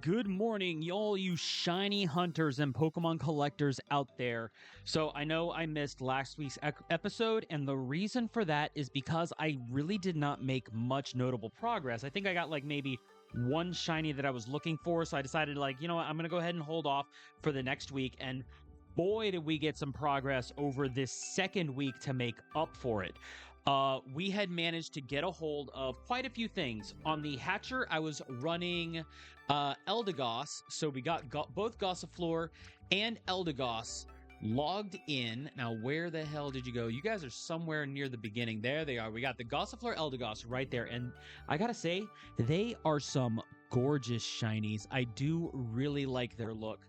Good morning, y'all, you shiny hunters and Pokemon collectors out there. So, I know I missed last week's episode, and the reason for that is because I really did not make much notable progress. I think I got like maybe one shiny that I was looking for, so I decided, like, you know what, I'm gonna go ahead and hold off for the next week. And boy, did we get some progress over this second week to make up for it. We had managed to get a hold of quite a few things. On the Hatcher, I was running Eldegoss, so we got both Gossifleur and Eldegoss logged in. Now, where the hell did you go? You guys are somewhere near the beginning. There they are. We got the Gossifleur Eldegoss right there, and I gotta say, they are some gorgeous shinies. I do really like their look.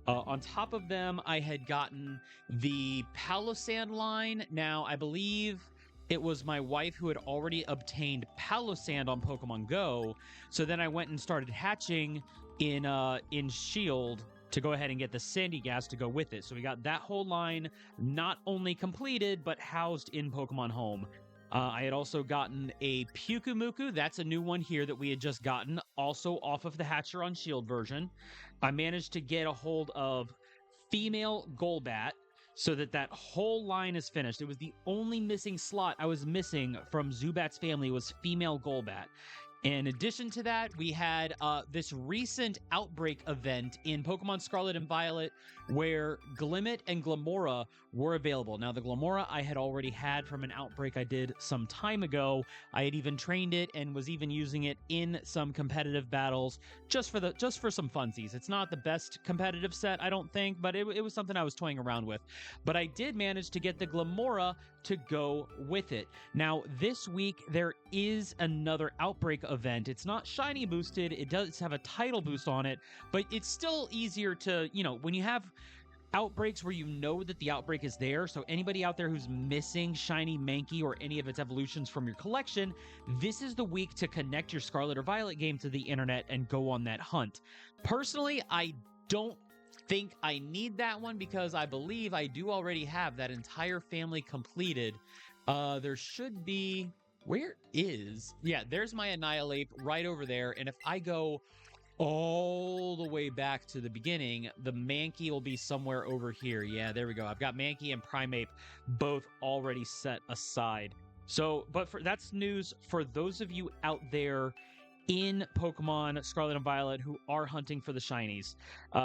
On top of them, I had gotten the Palossand line. Now, I believe it was my wife who had already obtained Palossand on Pokemon Go. So then I went and started hatching in Shield to go ahead and get the Sandygast to go with it. So we got that whole line not only completed, but housed in Pokemon Home. I had also gotten a Pyukumuku. That's a new one here that we had just gotten, also off of the Hatcher on Shield version. I managed to get a hold of female Golbat, so that whole line is finished. It was the only missing slot I was missing from Zubat's family was female Golbat. In addition to that, we had this recent outbreak event in Pokemon Scarlet and Violet where Glimmet and Glimmora were available. Now, the Glimmora I had already had from an outbreak I did some time ago. I had even trained it and was even using it in some competitive battles just for some funsies. It's not the best competitive set, I don't think, but it was something I was toying around with. But I did manage to get the Glimmora to go with it. Now, this week, there is another outbreak event. It's not shiny boosted. It does have a title boost on it, but it's still easier to, when you have outbreaks where you know that the outbreak is there. So anybody out there who's missing shiny Mankey or any of its evolutions from your collection, this is the week to connect your Scarlet or Violet game to the internet and go on that hunt. Personally, I don't think I need that one because I believe I do already have that entire family completed. There should be... Where is... Yeah, there's my Annihilape right over there. And if I go all the way back to the beginning, the Mankey will be somewhere over here. Yeah, there we go. I've got Mankey and Primeape both already set aside. So, but that's news for those of you out there in Pokemon Scarlet and Violet who are hunting for the shinies.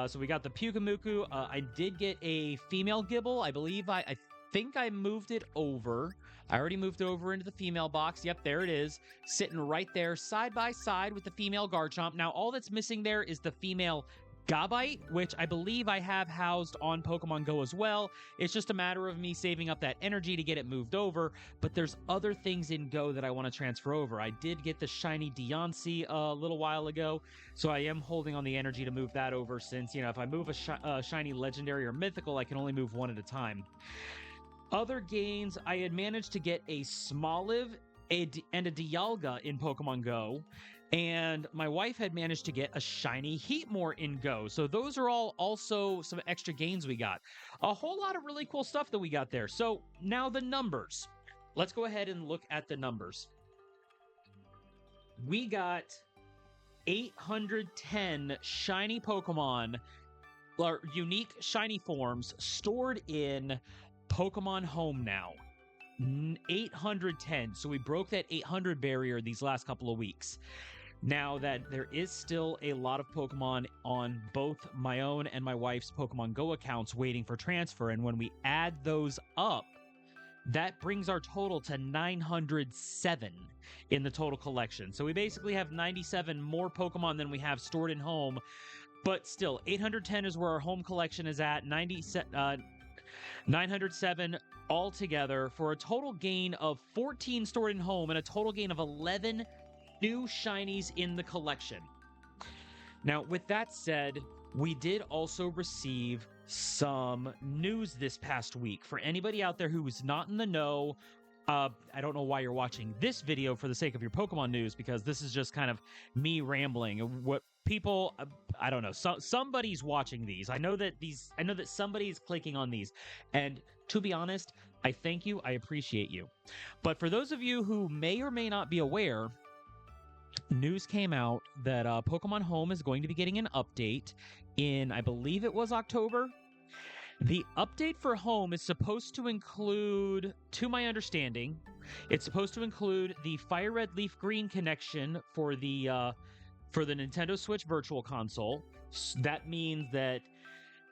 So we got the Pyukumuku. I did get a female Gible. I believe I think I moved it over. I already moved it over into the female box. Yep, there it is. Sitting right there side by side with the female Garchomp. Now, all that's missing there is the female Gabite, which I believe I have housed on Pokemon Go as well. It's just a matter of me saving up that energy to get it moved over, but there's other things in Go that I want to transfer over. I did get the shiny Deontay a little while ago, so I am holding on the energy to move that over since, if I move a shiny Legendary or Mythical, I can only move one at a time. Other gains, I had managed to get a Smoliv and a Dialga in Pokemon Go, and my wife had managed to get a shiny Heatmor in Go. So those are all also some extra gains we got. A whole lot of really cool stuff that we got there. So now the numbers. Let's go ahead and look at the numbers. We got 810 shiny Pokemon, or unique shiny forms, stored in Pokemon Home now. 810. So we broke that 800 barrier these last couple of weeks. Now that there is still a lot of Pokemon on both my own and my wife's Pokemon Go accounts waiting for transfer, and when we add those up, that brings our total to 907 in the total collection. So we basically have 97 more Pokemon than we have stored in home, but still, 810 is where our home collection is at, 907 altogether for a total gain of 14 stored in home and a total gain of 11 new shinies in the collection. Now, with that said, we did also receive some news this past week. For anybody out there who is not in the know, I don't know why you're watching this video for the sake of your Pokemon news, because this is just kind of me rambling. What people, I don't know, somebody's watching these. I know that somebody's clicking on these, and to be honest, I thank you, I appreciate you. But for those of you who may or may not be aware, news came out that Pokemon Home is going to be getting an update in, I believe it was October. The update for Home is supposed to include, to my understanding, it's supposed to include the Fire Red Leaf Green connection for the Nintendo Switch Virtual Console. That means that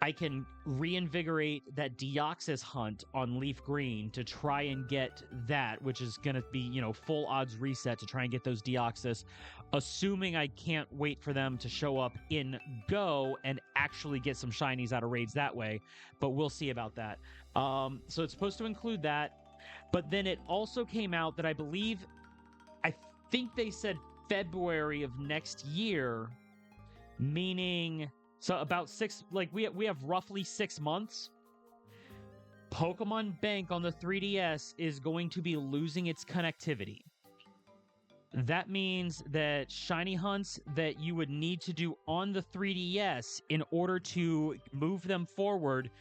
I can reinvigorate that Deoxys hunt on Leaf Green to try and get that, which is going to be, full odds reset to try and get those Deoxys, assuming I can't wait for them to show up in Go and actually get some shinies out of raids that way. But we'll see about that. So it's supposed to include that. But then it also came out that I think they said February of next year, meaning... So about we have roughly 6 months. Pokemon Bank on the 3DS is going to be losing its connectivity. That means that shiny hunts that you would need to do on the 3DS in order to move them forward,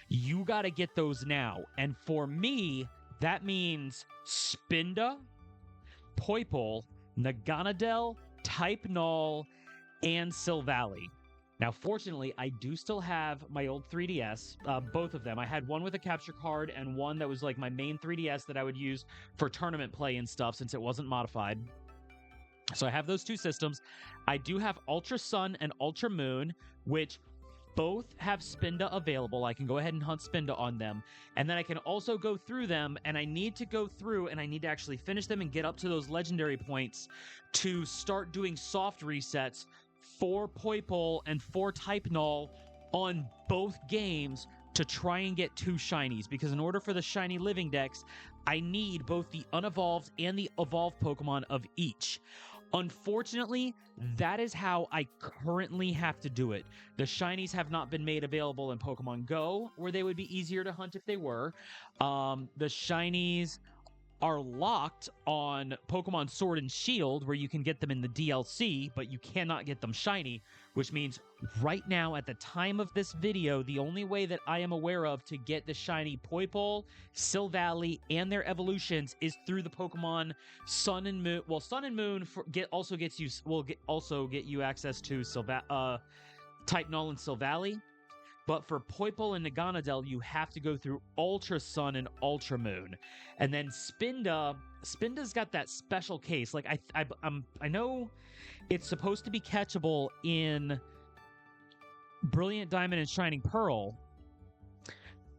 you got to get those now. And for me, that means Spinda, Poipole, Naganadel, Type Null, and Silvally. Now, fortunately, I do still have my old 3DS, both of them. I had one with a capture card and one that was like my main 3DS that I would use for tournament play and stuff since it wasn't modified. So I have those two systems. I do have Ultra Sun and Ultra Moon, which both have Spinda available. I can go ahead and hunt Spinda on them. And then I can also go through them, and I need to go through and I need to actually finish them and get up to those legendary points to start doing soft resets for Poipole and for Type Null on both games to try and get 2 shinies, because in order for the shiny living dex, I need both the unevolved and the evolved Pokemon of each. Unfortunately, that is how I currently have to do it. The shinies have not been made available in Pokemon Go, where they would be easier to hunt if they were. The shinies are locked on Pokemon Sword and Shield, where you can get them in the DLC, but you cannot get them shiny, which means right now, at the time of this video, the only way that I am aware of to get the shiny Poipole, Silvally, and their evolutions is through the Pokemon Sun and Moon. Well, Sun and Moon also get you access to Type Null and Silvally. But for Poipole and Naganadel, you have to go through Ultra Sun and Ultra Moon. And then Spinda's got that special case. Like, I know it's supposed to be catchable in Brilliant Diamond and Shining Pearl,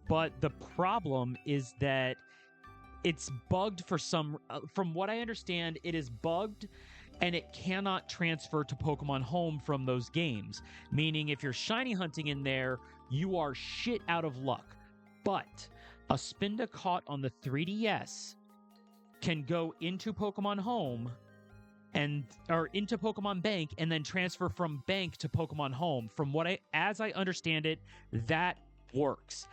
but the problem is that it's bugged for some... from what I understand, it is bugged and it cannot transfer to Pokemon Home from those games. Meaning if you're shiny hunting in there, you are shit out of luck. But a Spinda caught on the 3DS can go into Pokemon Home or into Pokemon Bank and then transfer from Bank to Pokemon Home. As I understand it, that works.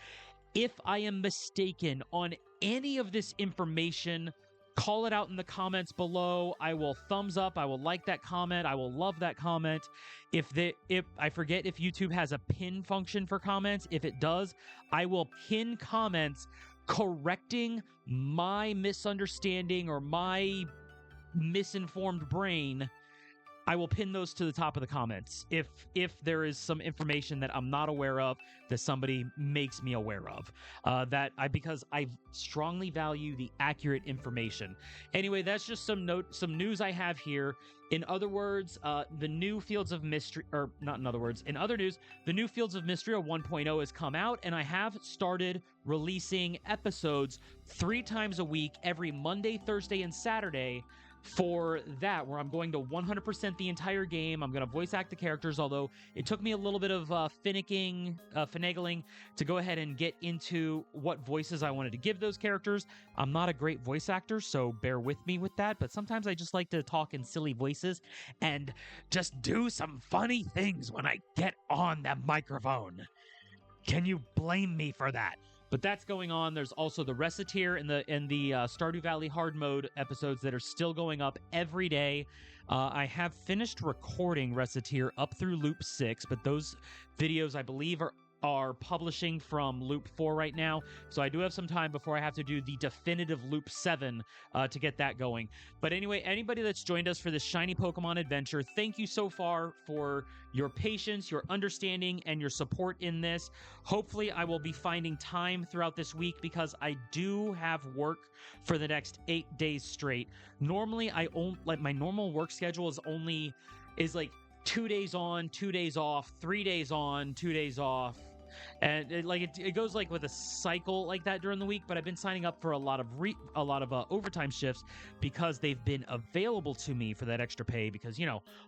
If I am mistaken on any of this information, call it out in the comments below. I will thumbs up. I will like that comment. I will love that comment. If I forget if YouTube has a pin function for comments. If it does, I will pin comments correcting my misunderstanding or my misinformed brain. I will pin those to the top of the comments if there is some information that I'm not aware of that somebody makes me aware of. Because I strongly value the accurate information. Anyway, that's just some news I have here. In other words, the new Fields of Mystery, or not in other words, in other news, the new Fields of Mystery 1.0 has come out, and I have started releasing episodes 3 times a week, every Monday, Thursday, and Saturday. For that, where I'm going to 100% the entire game. I'm going to voice act the characters, although it took me a little bit of finagling to go ahead and get into what voices I wanted to give those characters. I'm not a great voice actor, so bear with me with that, but sometimes I just like to talk in silly voices and just do some funny things when I get on that microphone. Can you blame me for that? But that's going on. There's also the Reciteer and the Stardew Valley hard mode episodes that are still going up every day. I have finished recording Reciteer up through Loop 6, but those videos, I believe, are are publishing from Loop 4 right now. So I do have some time before I have to do the definitive Loop 7 to get that going. But anyway, anybody that's joined us for this Shiny Pokemon adventure, thank you so far for your patience, your understanding, and your support in this. Hopefully, I will be finding time throughout this week because I do have work for the next 8 days straight. Normally, my normal work schedule is like 2 days on, 2 days off, 3 days on, 2 days off. And it goes like with a cycle like that during the week, but I've been signing up for a lot of overtime shifts because they've been available to me for that extra pay because,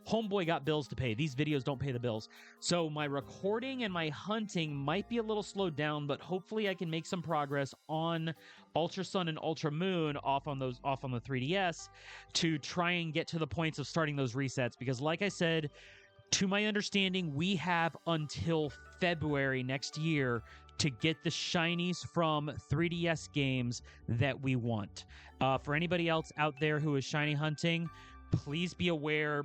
homeboy got bills to pay. These videos don't pay the bills. So my recording and my hunting might be a little slowed down, but hopefully I can make some progress on Ultra Sun and Ultra Moon off on the 3DS to try and get to the points of starting those resets because like I said, to my understanding, we have until February next year to get the shinies from 3DS games that we want. For anybody else out there who is shiny hunting, please be aware.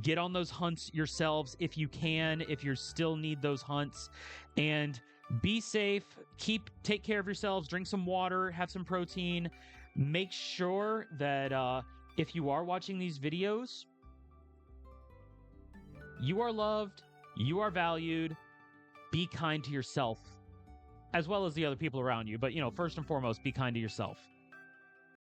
Get on those hunts yourselves if you can, if you still need those hunts. And be safe. Take care of yourselves. Drink some water. Have some protein. Make sure that if you are watching these videos, you are loved, you are valued, be kind to yourself, as well as the other people around you. But, first and foremost, be kind to yourself.